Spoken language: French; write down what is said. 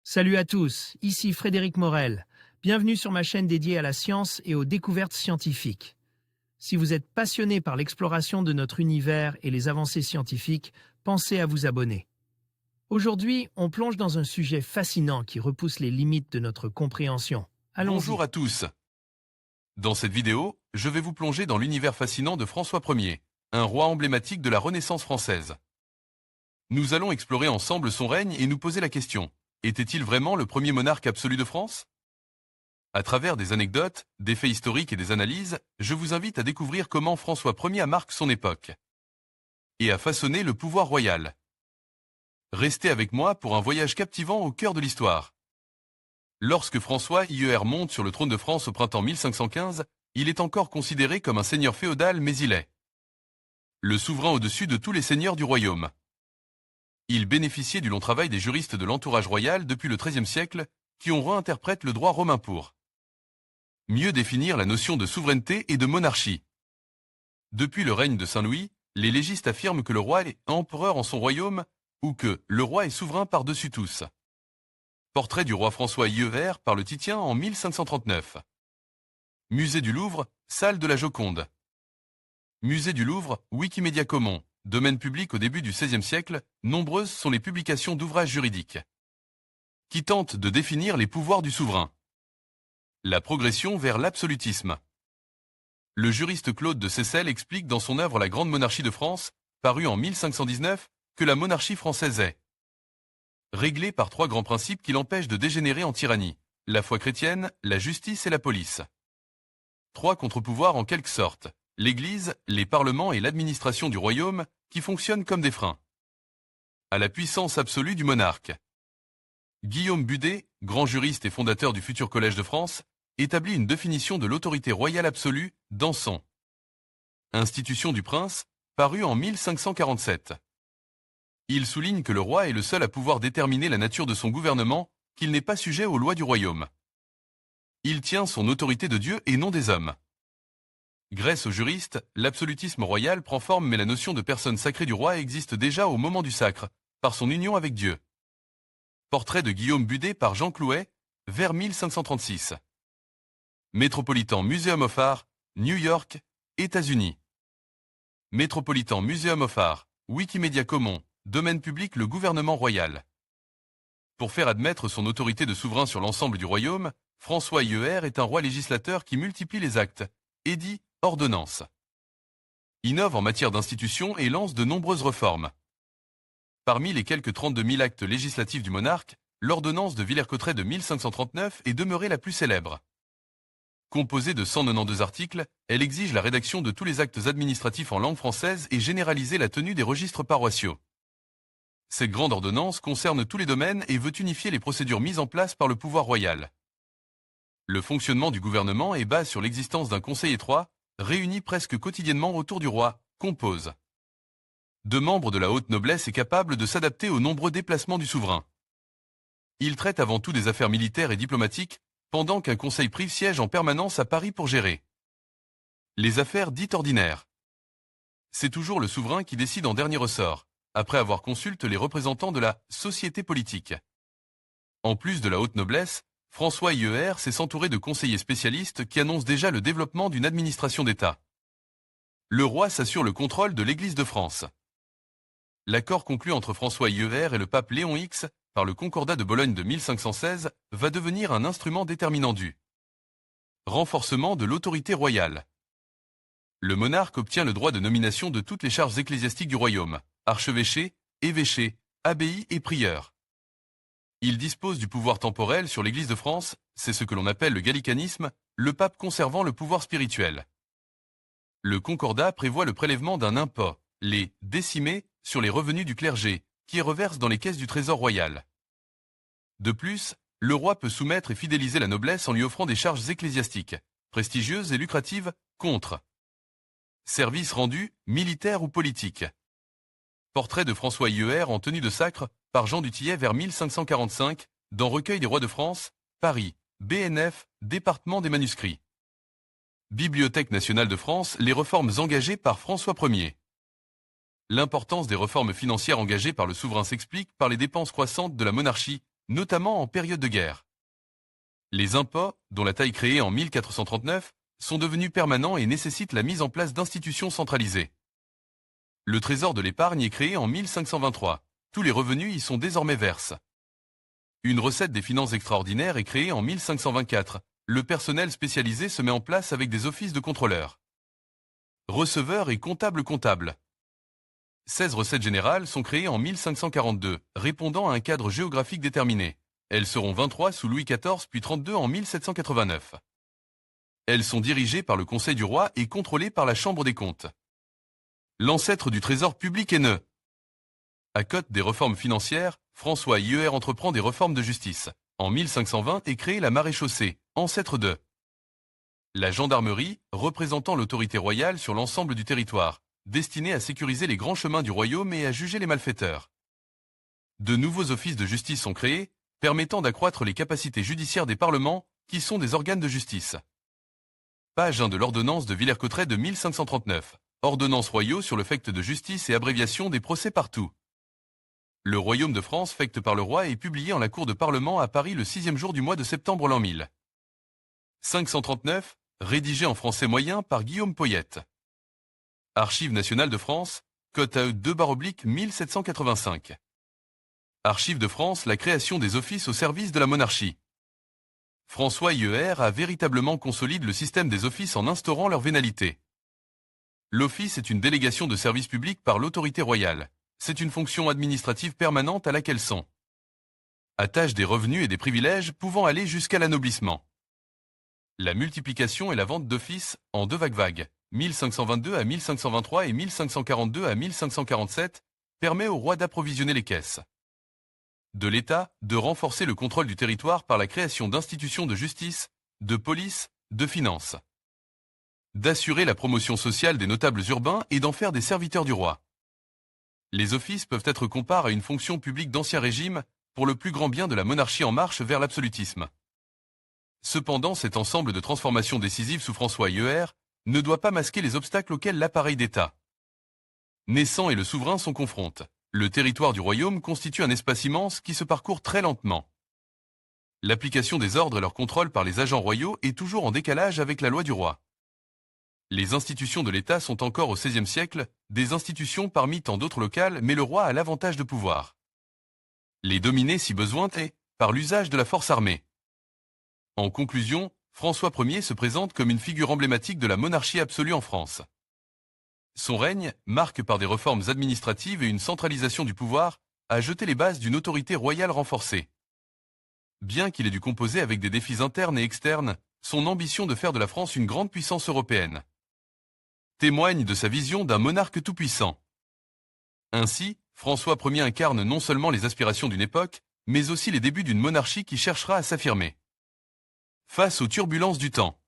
Salut à tous, ici Frédéric Morel. Bienvenue sur ma chaîne dédiée à la science et aux découvertes scientifiques. Si vous êtes passionné par l'exploration de notre univers et les avancées scientifiques, pensez à vous abonner. Aujourd'hui, on plonge dans un sujet fascinant qui repousse les limites de notre compréhension. Allons-y. Bonjour à tous. Dans cette vidéo, je vais vous plonger dans l'univers fascinant de François Ier, un roi emblématique de la Renaissance française. Nous allons explorer ensemble son règne et nous poser la question, était-il vraiment le premier monarque absolu de France? À travers des anecdotes, des faits historiques et des analyses, je vous invite à découvrir comment François Ier marque son époque et a façonné le pouvoir royal. Restez avec moi pour un voyage captivant au cœur de l'histoire. Lorsque François IER monte sur le trône de France au printemps 1515, il est encore considéré comme un seigneur féodal, mais il est le souverain au-dessus de tous les seigneurs du royaume. Il bénéficiait du long travail des juristes de l'entourage royal depuis le XIIIe siècle, qui ont réinterprété le droit romain pour mieux définir la notion de souveraineté et de monarchie. Depuis le règne de Saint-Louis, les légistes affirment que le roi est empereur en son royaume, ou que le roi est souverain par-dessus tous. Portrait du roi François IER par le Titien en 1539. Musée du Louvre, salle de la Joconde. Musée du Louvre, Wikimedia Commons. Domaine public au début du XVIe siècle, nombreuses sont les publications d'ouvrages juridiques qui tentent de définir les pouvoirs du souverain. La progression vers l'absolutisme. Le juriste Claude de Seyssel explique dans son œuvre La Grande Monarchie de France, parue en 1519, que la monarchie française est réglée par trois grands principes qui l'empêchent de dégénérer en tyrannie: la foi chrétienne, la justice et la police. Trois contre-pouvoirs en quelque sorte: l'Église, les parlements et l'administration du royaume, qui fonctionnent comme des freins à la puissance absolue du monarque. Guillaume Budet, grand juriste et fondateur du futur Collège de France, établit une définition de l'autorité royale absolue dans son Institution du prince, paru en 1547. Il souligne que le roi est le seul à pouvoir déterminer la nature de son gouvernement, qu'il n'est pas sujet aux lois du royaume. Il tient son autorité de Dieu et non des hommes. Grâce aux juristes, l'absolutisme royal prend forme, mais la notion de personne sacrée du roi existe déjà au moment du sacre, par son union avec Dieu. Portrait de Guillaume Budet par Jean Clouet, vers 1536. Metropolitan Museum of Art, New York, États-Unis. Metropolitan Museum of Art, Wikimedia Commons, domaine public, le gouvernement royal. Pour faire admettre son autorité de souverain sur l'ensemble du royaume, François IER est un roi législateur qui multiplie les actes, édits, ordonnances. Innove en matière d'institutions et lance de nombreuses réformes. Parmi les quelques 32 000 actes législatifs du monarque, l'ordonnance de Villers-Cotterêts de 1539 est demeurée la plus célèbre. Composée de 192 articles, elle exige la rédaction de tous les actes administratifs en langue française et généraliser la tenue des registres paroissiaux. Cette grande ordonnance concerne tous les domaines et veut unifier les procédures mises en place par le pouvoir royal. Le fonctionnement du gouvernement est basé sur l'existence d'un conseil étroit, réuni presque quotidiennement autour du roi, compose de membres de la haute noblesse et capables de s'adapter aux nombreux déplacements du souverain. Il traite avant tout des affaires militaires et diplomatiques, pendant qu'un conseil privé siège en permanence à Paris pour gérer les affaires dites ordinaires. C'est toujours le souverain qui décide en dernier ressort, après avoir consulté les représentants de la société politique. En plus de la haute noblesse, François IER sait s'entourer de conseillers spécialistes qui annoncent déjà le développement d'une administration d'État. Le roi s'assure le contrôle de l'Église de France. L'accord conclu entre François IER et le pape Léon X, par le Concordat de Bologne de 1516, va devenir un instrument déterminant du renforcement de l'autorité royale. Le monarque obtient le droit de nomination de toutes les charges ecclésiastiques du royaume: archevêché, évêché, abbaye et prieur. Il dispose du pouvoir temporel sur l'Église de France, c'est ce que l'on appelle le gallicanisme, le pape conservant le pouvoir spirituel. Le Concordat prévoit le prélèvement d'un impôt, les décimés, sur les revenus du clergé, qui reverse dans les caisses du trésor royal. De plus, le roi peut soumettre et fidéliser la noblesse en lui offrant des charges ecclésiastiques, prestigieuses et lucratives, contre services rendus, militaires ou politiques. Portrait de François IER en tenue de sacre, par Jean du Tillet vers 1545, dans Recueil des rois de France, Paris, BNF, département des manuscrits. Bibliothèque nationale de France, les réformes engagées par François Ier. L'importance des réformes financières engagées par le souverain s'explique par les dépenses croissantes de la monarchie, notamment en période de guerre. Les impôts, dont la taille créée en 1439, sont devenus permanents et nécessitent la mise en place d'institutions centralisées. Le trésor de l'épargne est créé en 1523. Tous les revenus y sont désormais versés. Une recette des finances extraordinaires est créée en 1524. Le personnel spécialisé se met en place avec des offices de contrôleurs, receveurs et comptables. 16 recettes générales sont créées en 1542, répondant à un cadre géographique déterminé. Elles seront 23 sous Louis XIV puis 32 en 1789. Elles sont dirigées par le Conseil du roi et contrôlées par la Chambre des comptes. L'ancêtre du trésor public est né. À côte des réformes financières, François IER entreprend des réformes de justice. En 1520 est créée la maréchaussée, ancêtre de la gendarmerie, représentant l'autorité royale sur l'ensemble du territoire, destinée à sécuriser les grands chemins du royaume et à juger les malfaiteurs. De nouveaux offices de justice sont créés, permettant d'accroître les capacités judiciaires des parlements, qui sont des organes de justice. Page 1 de l'ordonnance de Villers-Cotterêts de 1539. Ordonnance royaux sur le fait de justice et abréviation des procès partout. Le royaume de France fait par le roi est publié en la cour de parlement à Paris le 6e jour du mois de septembre l'an 1000. 539, rédigé en français moyen par Guillaume Poyette. Archives nationales de France, cote AE 2/1785. Archives de France, la création des offices au service de la monarchie. François IER a véritablement consolidé le système des offices en instaurant leur vénalité. L'office est une délégation de service public par l'autorité royale. C'est une fonction administrative permanente à laquelle sont attachent des revenus et des privilèges pouvant aller jusqu'à l'anoblissement. La multiplication et la vente d'offices en deux vagues, 1522 à 1523 et 1542 à 1547, permet au roi d'approvisionner les caisses de l'État, de renforcer le contrôle du territoire par la création d'institutions de justice, de police, de finances, d'assurer la promotion sociale des notables urbains et d'en faire des serviteurs du roi. Les offices peuvent être comparés à une fonction publique d'Ancien Régime pour le plus grand bien de la monarchie en marche vers l'absolutisme. Cependant, cet ensemble de transformations décisives sous François IER ne doit pas masquer les obstacles auxquels l'appareil d'État naissant et le souverain sont confrontés. Le territoire du royaume constitue un espace immense qui se parcourt très lentement. L'application des ordres et leur contrôle par les agents royaux est toujours en décalage avec la loi du roi. Les institutions de l'État sont encore au XVIe siècle, des institutions parmi tant d'autres locales, mais le roi a l'avantage de pouvoir les dominer si besoin est, par l'usage de la force armée. En conclusion, François Ier se présente comme une figure emblématique de la monarchie absolue en France. Son règne, marqué par des réformes administratives et une centralisation du pouvoir, a jeté les bases d'une autorité royale renforcée. Bien qu'il ait dû composer avec des défis internes et externes, son ambition de faire de la France une grande puissance européenne témoigne de sa vision d'un monarque tout-puissant. Ainsi, François Ier incarne non seulement les aspirations d'une époque, mais aussi les débuts d'une monarchie qui cherchera à s'affirmer face aux turbulences du temps.